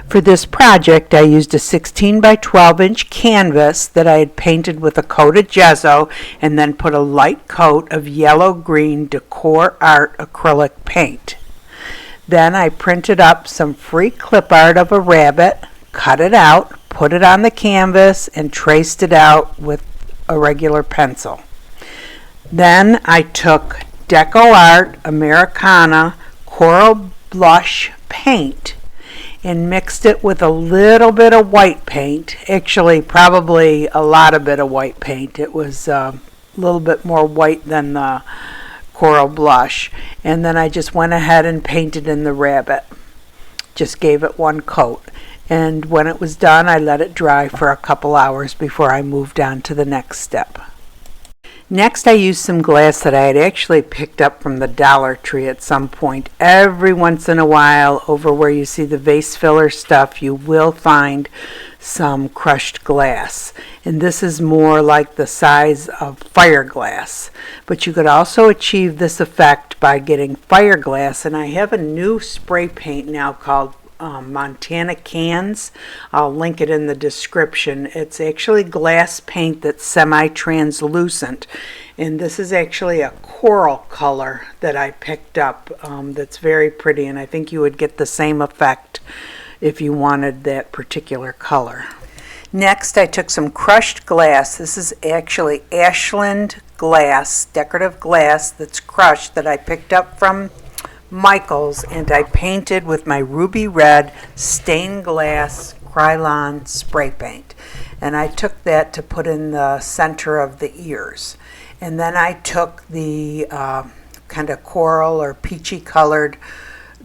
For this project, I used a 16 by 12 inch canvas that I had painted with a coat of gesso and then put a light coat of yellow-green Decor Art acrylic paint. Then I printed up some free clip art of a rabbit, cut it out, put it on the canvas, and traced it out with a regular pencil. Then I took Deco Art Americana Coral Blush paint and mixed it with a little bit of white paint. Actually, probably a lot of bit of white paint. It was a little bit more white than the coral blush. And then I just went ahead and painted in the rabbit. Just gave it one coat. And when it was done, I let it dry for a couple hours before I moved on to the next step. Next, I used some glass that I had actually picked up from the Dollar Tree at some point. Every once in a while, over where you see the vase filler stuff, you will find some crushed glass. And this is more like the size of fiberglass. But you could also achieve this effect by getting fiberglass. And I have a new spray paint now called Montana Cans. I'll link it in the description. It's actually glass paint that's semi-translucent, and this is actually a coral color that I picked up that's very pretty, and I think you would get the same effect if you wanted that particular color. Next, I took some crushed glass. This is actually ASHLAND glass, decorative glass that's crushed that I picked up from Michael's, and I painted with my ruby red stained glass Krylon spray paint, and I took that to put in the center of the ears. And then I took the kind of coral or peachy colored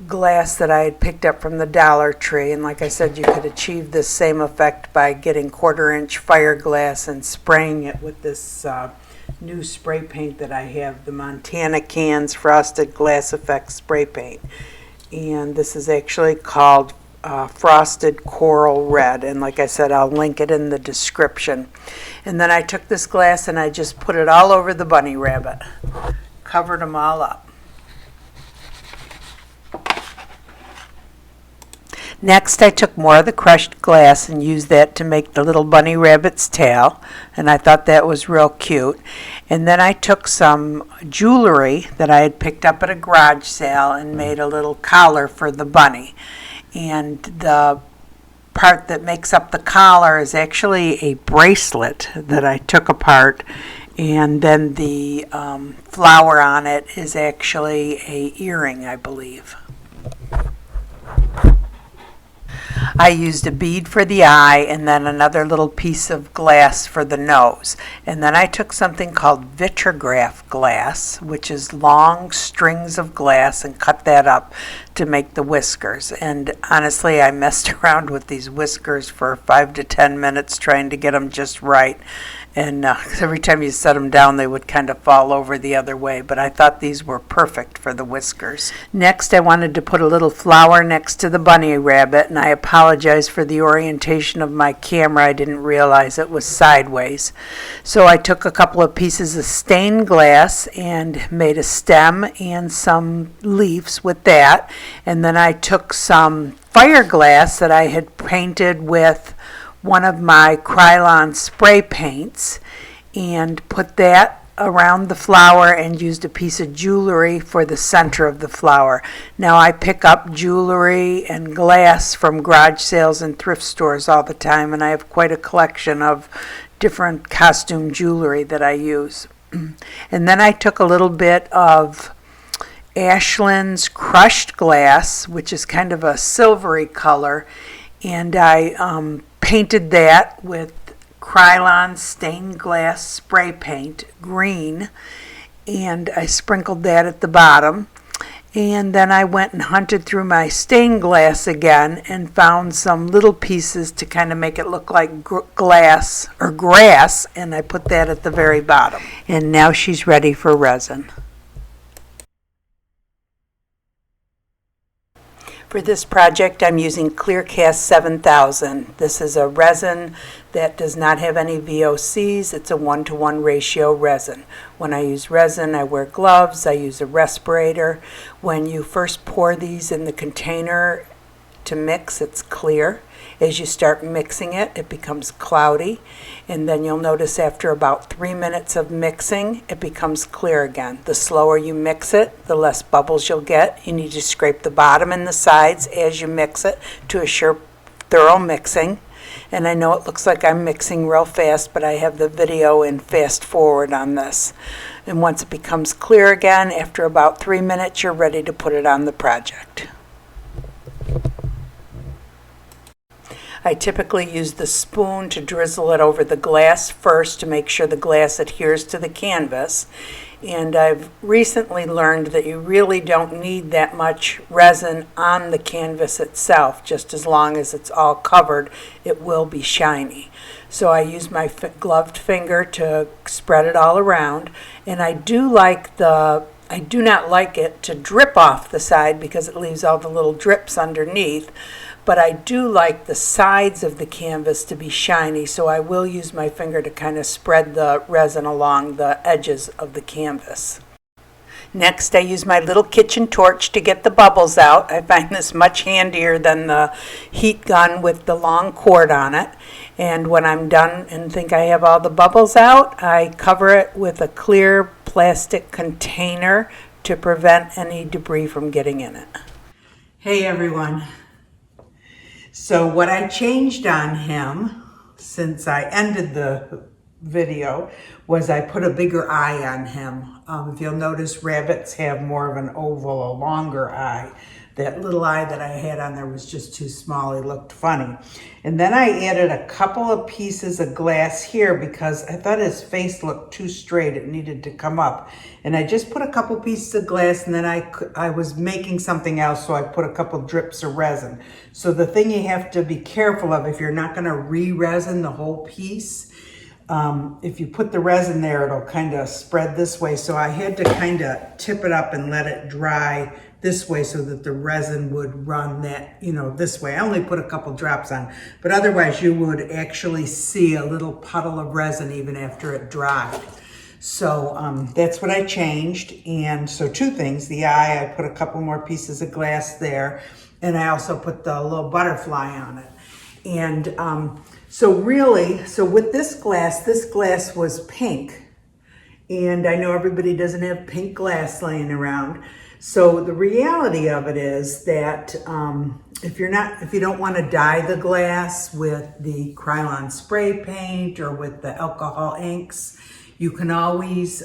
glass that I had picked up from the Dollar Tree, and like I said, you could achieve this same effect by getting 1/4 inch fiberglass and spraying it with this new spray paint that I have, the Montana Cans Frosted Glass Effect spray paint. And this is actually called Frosted Coral Red, and like I said, I'll link it in the description. And then I took this glass and I just put it all over the bunny rabbit, covered them all up. Next, I took more of the crushed glass and used that to make the little bunny rabbit's tail, and I thought that was real cute. And then I took some jewelry that I had picked up at a garage sale and made a little collar for the bunny. And the part that makes up the collar is actually a bracelet that I took apart, and then the flower on it is actually an earring, I believe. I used a bead for the eye and then another little piece of glass for the nose. And then I took something called vitrograph glass, which is long strings of glass, and cut that up to make the whiskers. And honestly, I messed around with these whiskers for 5 to 10 minutes trying to get them just right. And every time you set them down, they would kind of fall over the other way. But I thought these were perfect for the whiskers. Next, I wanted to put a little flower next to the bunny rabbit, and I apologize for the orientation of my camera. I didn't realize it was sideways. So I took a couple of pieces of stained glass and made a stem and some leaves with that. And then I took some fiberglass that I had painted with one of my Krylon spray paints and put that around the flower and used a piece of jewelry for the center of the flower. Now I pick up jewelry and glass from garage sales and thrift stores all the time, and I have quite a collection of different costume jewelry that I use. And then I took a little bit of ASHLAND's crushed glass, which is kind of a silvery color, and I painted that with Krylon stained glass spray paint, green, and I sprinkled that at the bottom. And then I went and hunted through my stained glass again and found some little pieces to kind of make it look like glass or grass, and I put that at the very bottom. And now she's ready for resin. For this project, I'm using ClearCast 7000. This is a resin that does not have any VOCs. It's a 1-to-1 ratio resin. When I use resin, I wear gloves. I use a respirator. When you first pour these in the container, to mix, it's clear. As you start mixing it, it becomes cloudy, and then you'll notice after about 3 minutes of mixing, it becomes clear again. The slower you mix it, the less bubbles you'll get. You need to scrape the bottom and the sides as you mix it to assure thorough mixing. And I know it looks like I'm mixing real fast, but I have the video in fast forward on this. And once it becomes clear again, after about 3 minutes, you're ready to put it on the project. I typically use the spoon to drizzle it over the glass first to make sure the glass adheres to the canvas. And I've recently learned that you really don't need that much resin on the canvas itself. Just as long as it's all covered, it will be shiny. So I use my gloved finger to spread it all around. And I do not like it to drip off the side because it leaves all the little drips underneath. But I do like the sides of the canvas to be shiny, so I will use my finger to kind of spread the resin along the edges of the canvas. Next, I use my little kitchen torch to get the bubbles out. I find this much handier than the heat gun with the long cord on it. And when I'm done and think I have all the bubbles out, I cover it with a clear plastic container to prevent any debris from getting in it. Hey everyone. So what I changed on him since I ended the video was I put a bigger eye on him. If you'll notice, rabbits have more of an oval, a longer eye. That little eye that I had on there was just too small. He looked funny. And then I added a couple of pieces of glass here because I thought his face looked too straight. It needed to come up. And I just put a couple pieces of glass, and then I was making something else, so I put a couple drips of resin. So the thing you have to be careful of, if you're not going to re-resin the whole piece, if you put the resin there, it'll kind of spread this way. So I had to kind of tip it up and let it dry this way so that the resin would run that, this way. I only put a couple drops on, but otherwise you would actually see a little puddle of resin even after it dried. So that's what I changed. And so two things, the eye, I put a couple more pieces of glass there, and I also put the little butterfly on it. And so with this glass was pink. And I know everybody doesn't have pink glass laying around. So the reality of it is that if you don't want to dye the glass with the Krylon spray paint or with the alcohol inks, you can always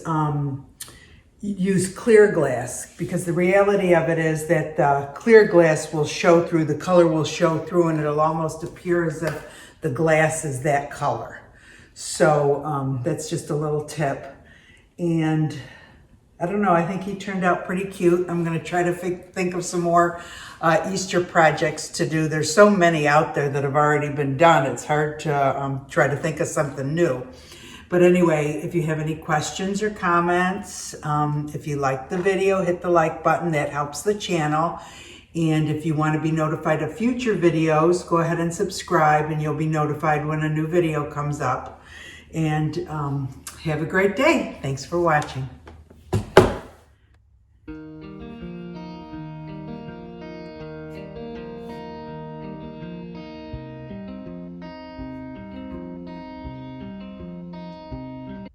use clear glass, because the reality of it is that the clear glass will show through, the color will show through, and it'll almost appear as if the glass is that color. So that's just a little tip. And I don't know, I think he turned out pretty cute. I'm going to try to think of some more Easter projects to do. There's so many out there that have already been done. It's hard to try to think of something new. But anyway, if you have any questions or comments, if you like the video, hit the like button. That helps the channel. And if you want to be notified of future videos, go ahead and subscribe, and you'll be notified when a new video comes up. And have a great day. Thanks for watching.